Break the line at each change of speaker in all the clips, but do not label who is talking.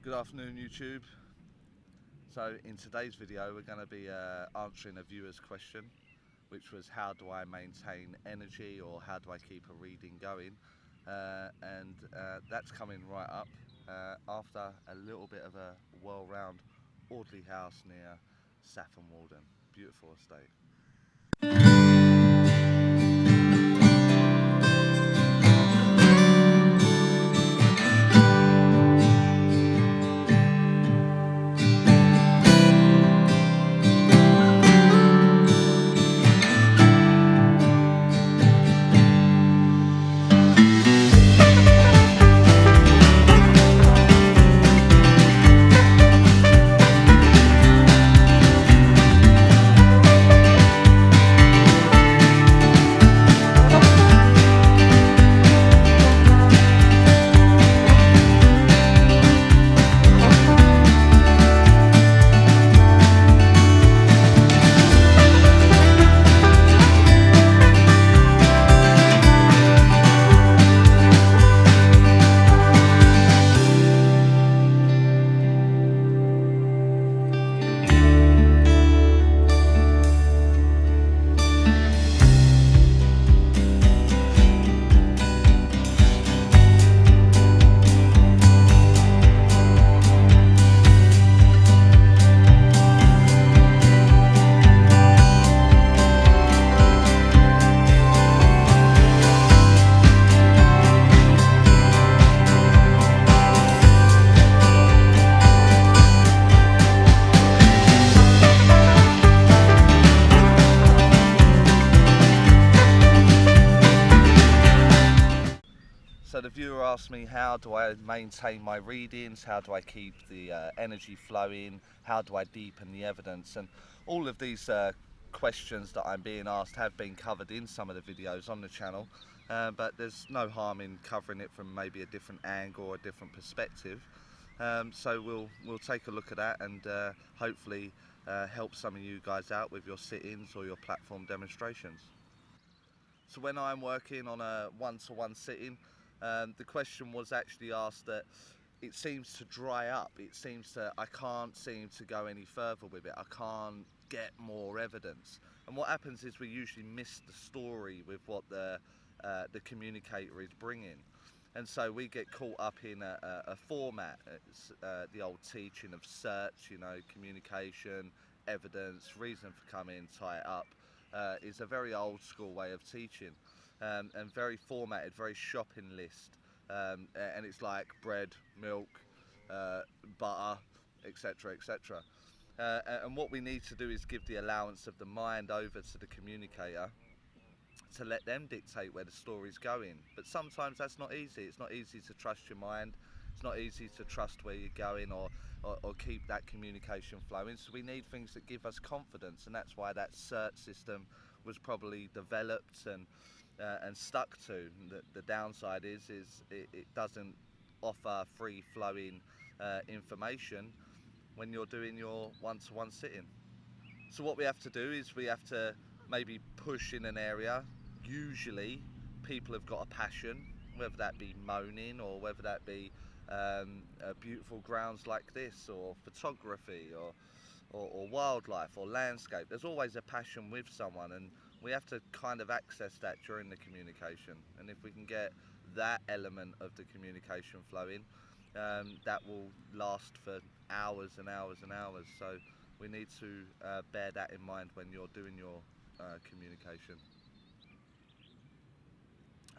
Good afternoon, YouTube. So in today's video we're going to be answering a viewer's question, which was how do I maintain energy, or how do I keep a reading going, and that's coming right up after a little bit of a whirl round Audley House near Saffron Walden. Beautiful estate. So the viewer asked me, how do I maintain my readings, how do I keep the energy flowing, how do I deepen the evidence, and all of these questions that I'm being asked have been covered in some of the videos on the channel, but there's no harm in covering it from maybe a different angle or a different perspective. So we'll take a look at that and hopefully help some of you guys out with your sit-ins or your platform demonstrations. So when I'm working on a one-to-one sitting, the question was actually asked that it seems to dry up. I can't seem to go any further with it. I can't get more evidence. And what happens is we usually miss the story with what the communicator is bringing. And so we get caught up in a format. It's the old teaching of search, communication, evidence, reason for coming, tie it up. Is a very old school way of teaching. And very formatted, very shopping list, and it's like bread, milk, butter, etc, etc. And what we need to do is give the allowance of the mind over to the communicator to let them dictate where the story's going. But sometimes that's not easy. It's not easy to trust your mind. It's not easy to trust where you're going or keep that communication flowing. So we need things that give us confidence, and that's why that search system was probably developed and stuck to. The downside is it doesn't offer free flowing information when you're doing your one-to-one sitting. So what we have to do is we have to maybe push in an area. Usually people have got a passion, whether that be moaning or whether that be beautiful grounds like this, or photography, or wildlife or landscape. There's always a passion with someone, and we have to kind of access that during the communication. And if we can get that element of the communication flowing, that will last for hours and hours and hours. So we need to bear that in mind when you're doing your communication.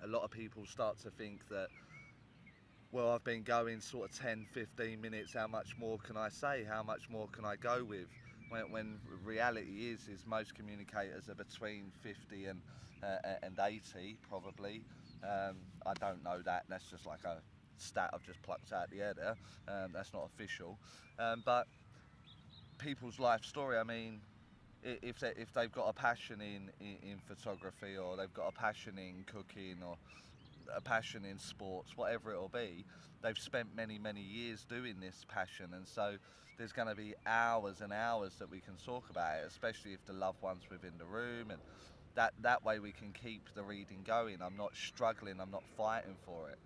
A lot of people start to think that, well, I've been going sort of 10-15 minutes, how much more can I say, how much more can I go with? When reality is most communicators are between 50 and 80 probably. I don't know that, that's just like a stat I've just plucked out the air there. That's not official, but people's life story, I mean, if they've got a passion in photography, or they've got a passion in cooking, or a passion in sports, whatever it'll be, they've spent many years doing this passion, and so there's going to be hours and hours that we can talk about it, especially if the loved one's within the room, and that way we can keep the reading going. I'm not struggling, I'm not fighting for it.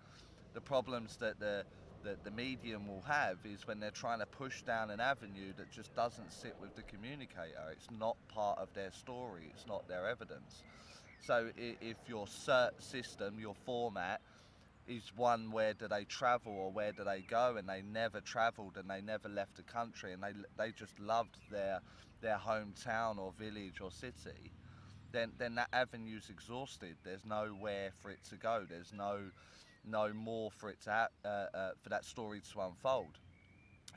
The problems that the that the medium will have is when they're trying to push down an avenue that just doesn't sit with the communicator. It's not part of their story, it's not their evidence. So if your cert system, your format, is one where do they travel or where do they go, and they never travelled and they never left the country, and they just loved their hometown or village or city, then that avenue's exhausted. There's nowhere for it to go. There's no more for it to for that story to unfold.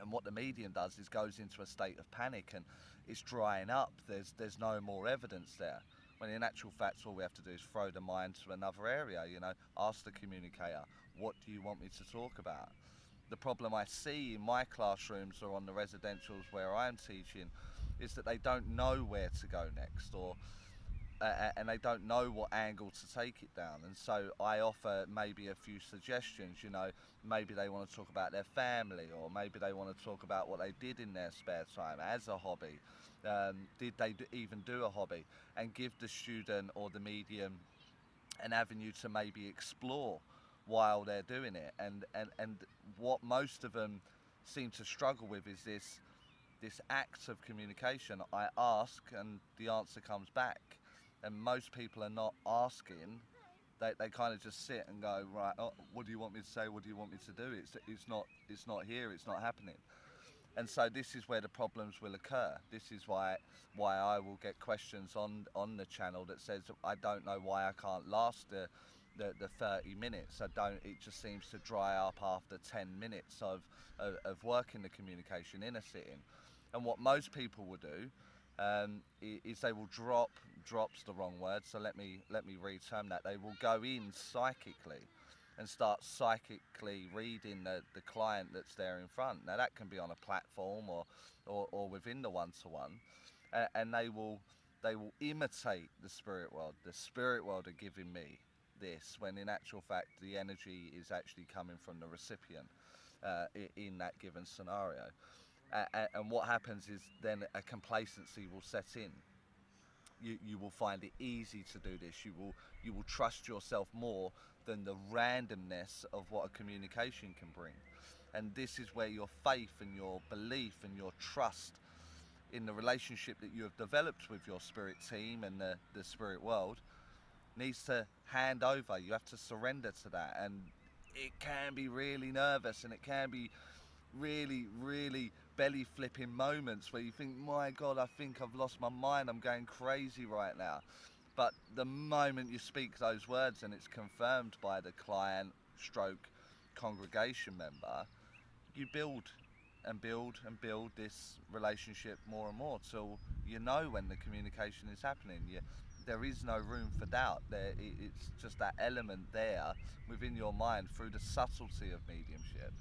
And what the medium does is goes into a state of panic, and it's drying up. There's no more evidence there. When in actual fact, all we have to do is throw the mind to another area. Ask the communicator, what do you want me to talk about? The problem I see in my classrooms or on the residentials where I'm teaching is that they don't know where to go next, or and they don't know what angle to take it down. And so I offer maybe a few suggestions. Maybe they want to talk about their family, or maybe they want to talk about what they did in their spare time as a hobby. Did they even do a hobby? And give the student or the medium an avenue to maybe explore while they're doing it. And what most of them seem to struggle with is this act of communication. I ask and the answer comes back. And most people are not asking. They kind of just sit and go, right, oh, what do you want me to say? What do you want me to do? It's not here. It's not happening. And so this is where the problems will occur. This is why I will get questions on the channel that says, I don't know why I can't last the 30 minutes. It just seems to dry up after 10 minutes of working the communication in a sitting. And what most people will do is they will drop's the wrong word, so let me reterm that. They will go in psychically and start psychically reading the client that's there in front. Now that can be on a platform or within the one-to-one, and they will imitate the spirit world. The spirit world are giving me this, when in actual fact the energy is actually coming from the recipient in that given scenario. And what happens is then a complacency will set in. You will find it easy to do this. You will trust yourself more than the randomness of what a communication can bring. And this is where your faith and your belief and your trust in the relationship that you have developed with your spirit team and the spirit world needs to hand over. You have to surrender to that. And it can be really nervous, and it can be really, really belly flipping moments where you think, my God, I think I've lost my mind, I'm going crazy right now. But the moment you speak those words and it's confirmed by the client stroke congregation member, you build and build and build this relationship more and more till you know when the communication is happening. There is no room for doubt. It's just that element there within your mind through the subtlety of mediumship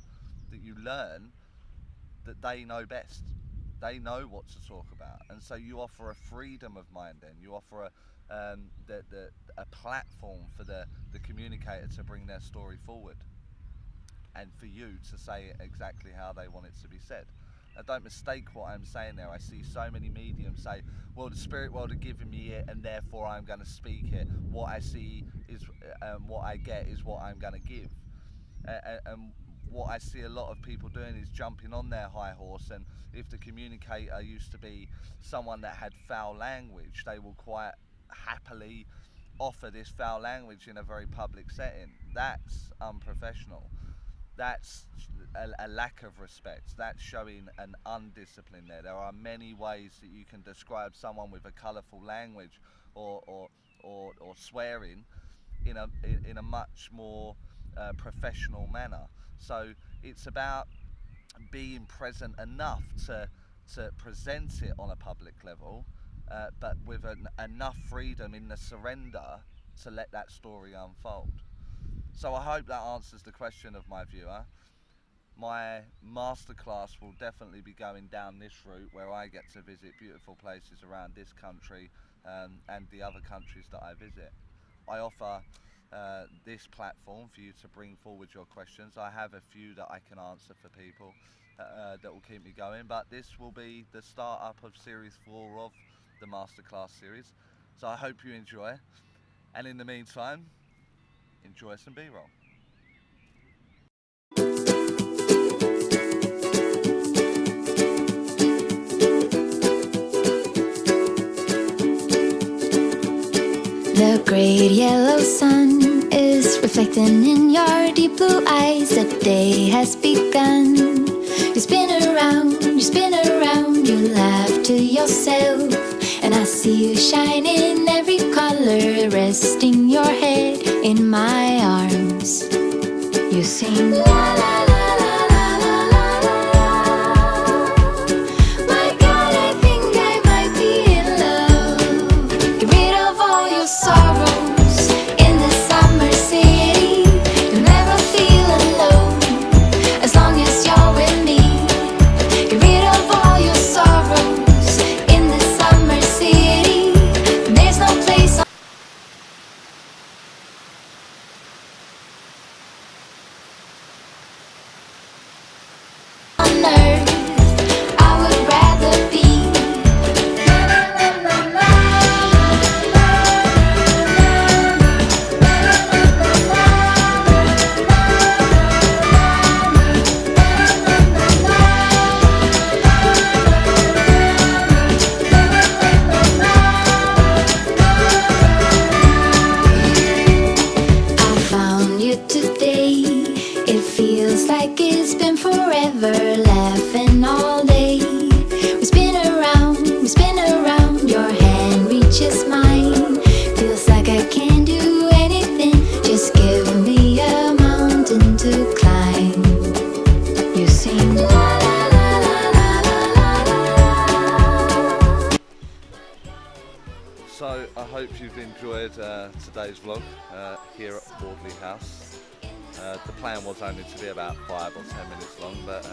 that you learn that they know best. They know what to talk about, and so you offer a freedom of mind. Then you offer a platform for the communicator to bring their story forward, and for you to say it exactly how they want it to be said. Now, don't mistake what I'm saying there. I see so many mediums say, well, the spirit world are giving me it and therefore I'm going to speak it. What I see is what I get is what I'm going to give. And what I see a lot of people doing is jumping on their high horse, and if the communicator used to be someone that had foul language, they will quite happily offer this foul language in a very public setting. That's unprofessional. That's a lack of respect. That's showing an undiscipline there. There are many ways that you can describe someone with a colourful language or swearing in a much more professional manner. So it's about being present enough to present it on a public level, but with enough freedom in the surrender to let that story unfold. So I hope that answers the question of my viewer. My masterclass will definitely be going down this route, where I get to visit beautiful places around this country and the other countries that I visit. I offer this platform for you to bring forward your questions. I have a few that I can answer for people that will keep me going, but this will be the start up of series 4 of the masterclass series. So I hope you enjoy, and in the meantime, enjoy some B-roll.
great yellow sun is reflecting in your deep blue eyes. The day has begun. You spin around, you laugh to yourself, and I see you shine in every color, resting your head in my arms. You sing la la la la la la la la. My God, I think I might be in love. Get rid of all your sorrows in the summer city. You'll never feel alone as long as you're with me. Get rid of all your sorrows in the summer city. There's no place on earth I would rather be. I found you today. It feels like it's been forever, laughing all day. We spin around, your hand reaches mine. Feels like I can't do anything, just give me a mountain to climb. You sing la la la la la la la la.
So I hope you've enjoyed today's vlog here at Wardley House. The plan was only to be about 5 or 10 minutes long, but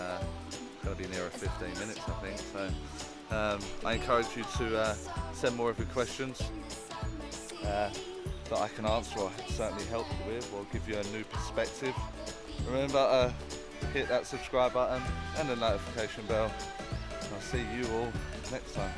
it's going to be nearer 15 minutes I think. So I encourage you to send more of your questions that I can answer or certainly help you with, or give you a new perspective. Remember to hit that subscribe button and the notification bell. And I'll see you all next time.